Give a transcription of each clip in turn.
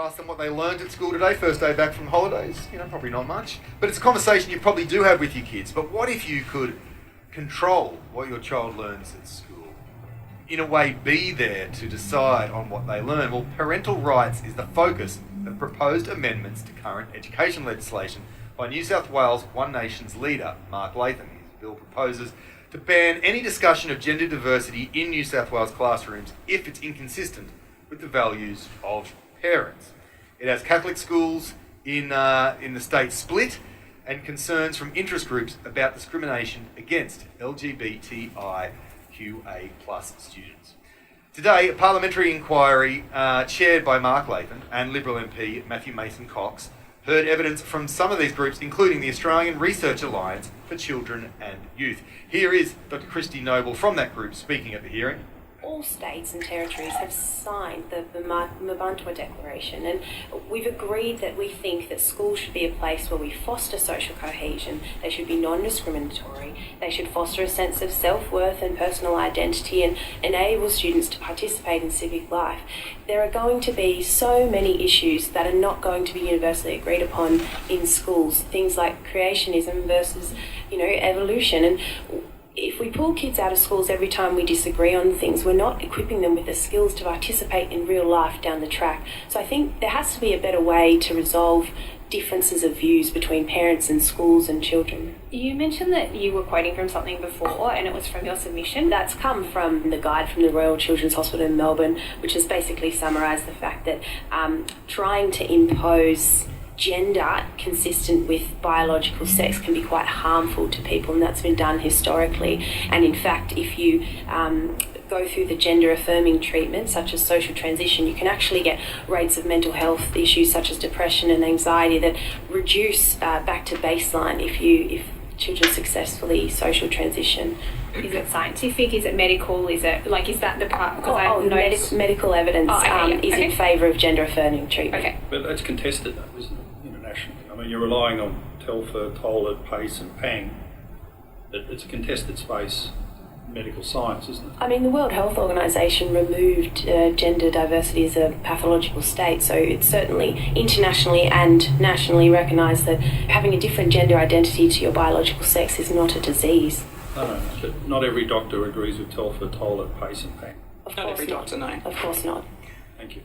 ask them what they learned at school today, first day back from holidays. Probably not much. But it's a conversation you probably do have with your kids. But what if you could control what your child learns at school? In a way, be there to decide on what they learn. Well, parental rights is the focus of proposed amendments to current education legislation by New South Wales One Nation's leader, Mark Latham. His bill proposes to ban any discussion of gender diversity in New South Wales classrooms if it's inconsistent with the values of parents. It has Catholic schools in the state split and concerns from interest groups about discrimination against LGBTIQA+ students. Today, a parliamentary inquiry chaired by Mark Latham and Liberal MP Matthew Mason-Cox heard evidence from some of these groups, including the Australian Research Alliance for Children and Youth. Here is Dr. Christy Noble from that group speaking at the hearing. All states and territories have signed the Mparntwe Declaration, and we've agreed that we think that schools should be a place where we foster social cohesion. They should be non-discriminatory. They should foster a sense of self-worth and personal identity and enable students to participate in civic life. There are going to be so many issues that are not going to be universally agreed upon in schools. Things like creationism versus, evolution. And if we pull kids out of schools every time we disagree on things, we're not equipping them with the skills to participate in real life down the track. So I think there has to be a better way to resolve differences of views between parents and schools and children. You mentioned that you were quoting from something before, and it was from your submission. That's come from the guide from the Royal Children's Hospital in Melbourne, which has basically summarised the fact that trying to impose gender consistent with biological sex can be quite harmful to people, and that's been done historically. And in fact, if you go through the gender affirming treatment such as social transition, you can actually get rates of mental health issues such as depression and anxiety that reduce back to baseline if children successfully social transition. Is it scientific? Is it medical? Is that the part? Medical evidence is in favour of gender affirming treatment. Okay. But that's contested though, isn't it, internationally? I mean, you're relying on Telfer, Tollett, Pace and Pang. It's a contested space, medical science, isn't it? I mean, the World Health Organization removed gender diversity as a pathological state, so it's certainly internationally and nationally recognised that having a different gender identity to your biological sex is not a disease. No, but not every doctor agrees with Telfer, Tollett, Pace and Pang. Not every doctor, no. Of course not. Thank you.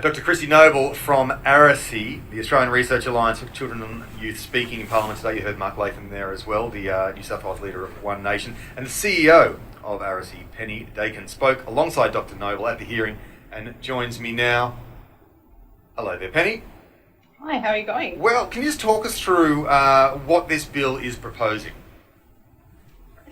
Dr. Christy Noble from ARACY, the Australian Research Alliance for Children and Youth, speaking in Parliament today. You heard Mark Latham there as well, the New South Wales leader of One Nation. And the CEO of ARACY, Penny Dakin, spoke alongside Dr. Noble at the hearing and joins me now. Hello there, Penny. Hi, how are you going? Well, can you just talk us through what this bill is proposing?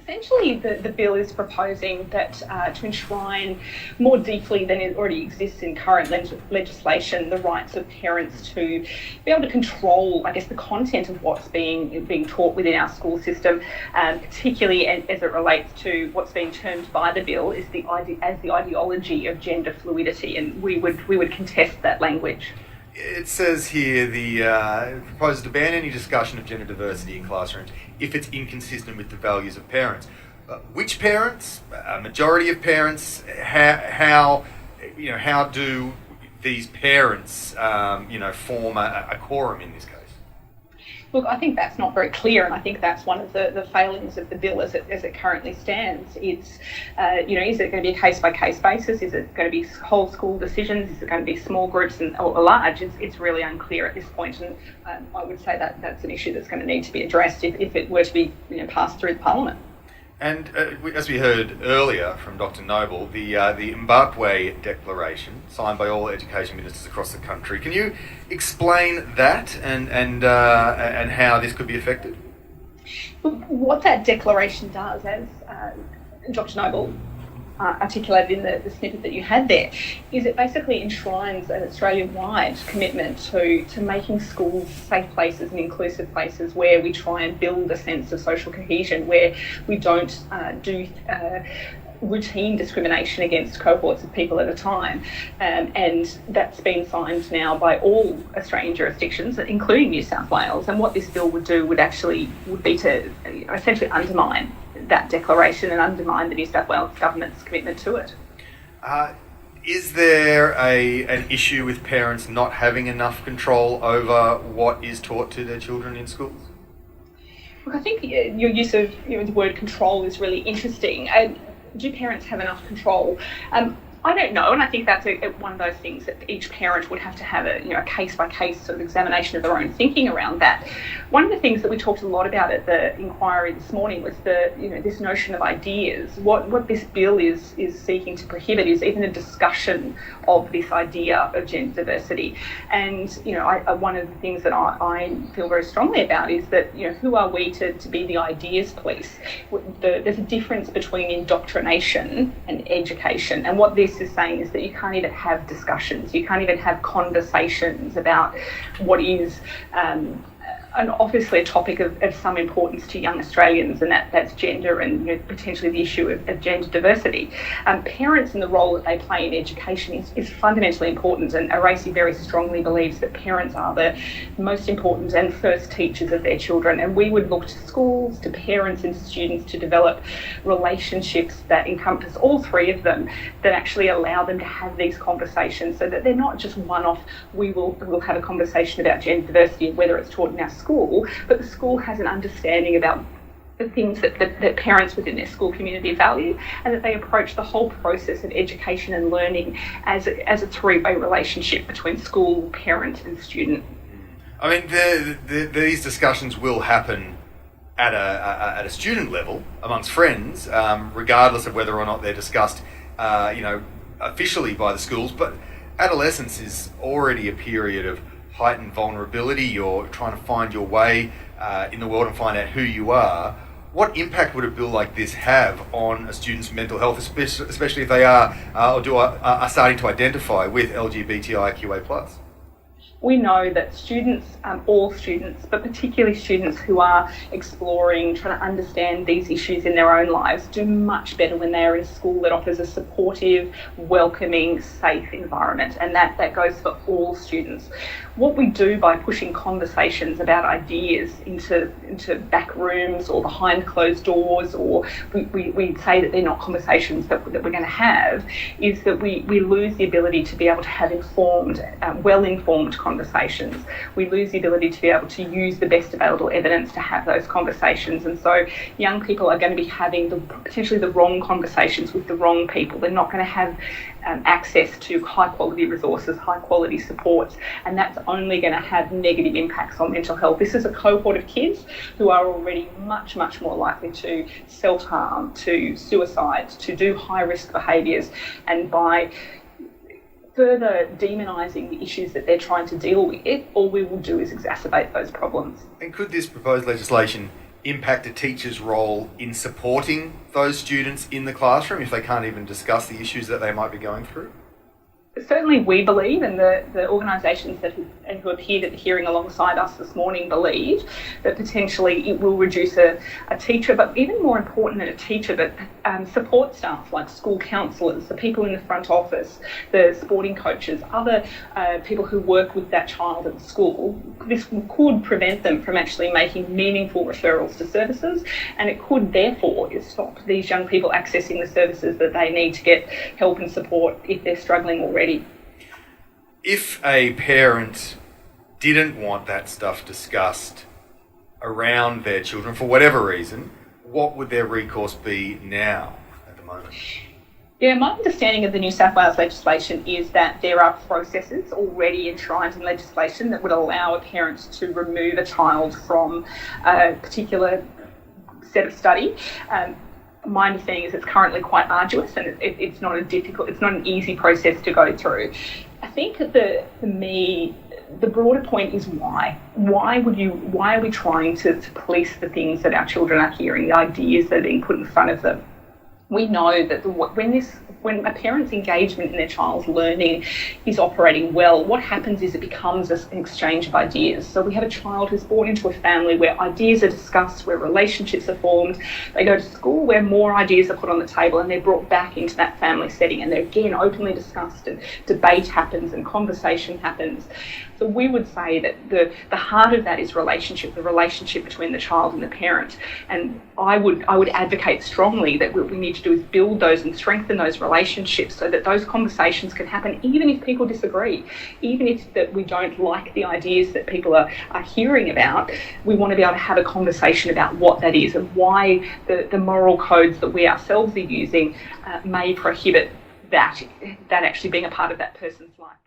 Essentially, the bill is proposing that to enshrine more deeply than it already exists in current legislation the rights of parents to be able to control, I guess, the content of what's being taught within our school system, particularly as it relates to what's being termed by the bill as the ideology of gender fluidity, and we would contest that language. It says here it proposes to ban any discussion of gender diversity in classrooms if it's inconsistent with the values of parents. Which parents? A majority of parents? How do these parents form a quorum in this case? Look, I think that's not very clear, and I think that's one of the failings of the bill as it currently stands. It's, is it going to be a case-by-case basis? Is it going to be whole school decisions? Is it going to be small groups or large? It's really unclear at this point, and I would say that that's an issue that's going to need to be addressed if it were to be passed through the Parliament. And as we heard earlier from Dr. Noble, the Mparntwe Declaration, signed by all education ministers across the country, can you explain that and how this could be affected? What that declaration does, as Dr. Noble articulated in the snippet that you had there, is it basically enshrines an Australia-wide commitment to making schools safe places and inclusive places where we try and build a sense of social cohesion, where we don't do routine discrimination against cohorts of people at a time. And that's been signed now by all Australian jurisdictions, including New South Wales. And what this bill would do would be to essentially undermine that declaration and undermine the New South Wales government's commitment to it. Is there an issue with parents not having enough control over what is taught to their children in schools? Look, I think your use of the word control is really interesting. Do parents have enough control? I don't know, and I think that's one of those things that each parent would have to have a case-by-case sort of examination of their own thinking around that. One of the things that we talked a lot about at the inquiry this morning was this notion of ideas. What this bill is seeking to prohibit is even a discussion of this idea of gender diversity. And one of the things that I feel very strongly about is that who are we to be the ideas police? There's a difference between indoctrination and education, and what this is saying is that you can't even have discussions, you can't even have conversations about what is and obviously a topic of some importance to young Australians, and that's gender and potentially the issue of gender diversity. Parents and the role that they play in education is fundamentally important, and ARACY very strongly believes that parents are the most important and first teachers of their children, and we would look to schools, to parents and students to develop relationships that encompass all three of them, that actually allow them to have these conversations so that they're not just one-off, we'll have a conversation about gender diversity and whether it's taught in our school, but the school has an understanding about the things that parents within their school community value, and that they approach the whole process of education and learning as a three-way relationship between school, parent and student. I mean, these discussions will happen at a student level amongst friends, regardless of whether or not they're discussed, officially by the schools. But adolescence is already a period of heightened vulnerability. You're trying to find your way in the world and find out who you are. What impact would a bill like this have on a student's mental health, especially if they are starting to identify with LGBTIQA+? We know that students, all students, but particularly students who are exploring, trying to understand these issues in their own lives, do much better when they are in a school that offers a supportive, welcoming, safe environment, and that goes for all students. What we do by pushing conversations about ideas into back rooms or behind closed doors, or we say that they're not conversations that we're going to have, is that we lose the ability to be able to have informed, well-informed conversations. We lose the ability to be able to use the best available evidence to have those conversations, and so young people are going to be having potentially the wrong conversations with the wrong people. They're not going to have access to high quality resources, high quality supports, and that's only going to have negative impacts on mental health. This is a cohort of kids who are already much, much more likely to self-harm, to suicide, to do high risk behaviours, and by further demonising the issues that they're trying to deal with, all we will do is exacerbate those problems. And could this proposed legislation impact a teacher's role in supporting those students in the classroom if they can't even discuss the issues that they might be going through? Certainly we believe, and the organisations who appeared at the hearing alongside us this morning believe, that potentially it will reduce a teacher, but even more important than a teacher, but support staff like school counsellors, the people in the front office, the sporting coaches, other people who work with that child at the school. This could prevent them from actually making meaningful referrals to services, and it could therefore stop these young people accessing the services that they need to get help and support if they're struggling already. If a parent didn't want that stuff discussed around their children for whatever reason, what would their recourse be now at the moment? Yeah, my understanding of the New South Wales legislation is that there are processes already enshrined in legislation that would allow a parent to remove a child from a particular set of study. My understanding is it's currently quite arduous, and it's not an easy process to go through. I think that for me, the broader point is why. Why are we trying to police the things that our children are hearing, the ideas that are being put in front of them? We know that when a parent's engagement in their child's learning is operating well, what happens is it becomes an exchange of ideas. So we have a child who's born into a family where ideas are discussed, where relationships are formed. They go to school where more ideas are put on the table and they're brought back into that family setting, and they're again openly discussed, and debate happens and conversation happens. So we would say that the heart of that is relationship, the relationship between the child and the parent. And I would advocate strongly that we need to to do is build those and strengthen those relationships so that those conversations can happen, even if people disagree, even if that we don't like the ideas that people are hearing about. We want to be able to have a conversation about what that is and why the moral codes that we ourselves are using may prohibit that actually being a part of that person's life.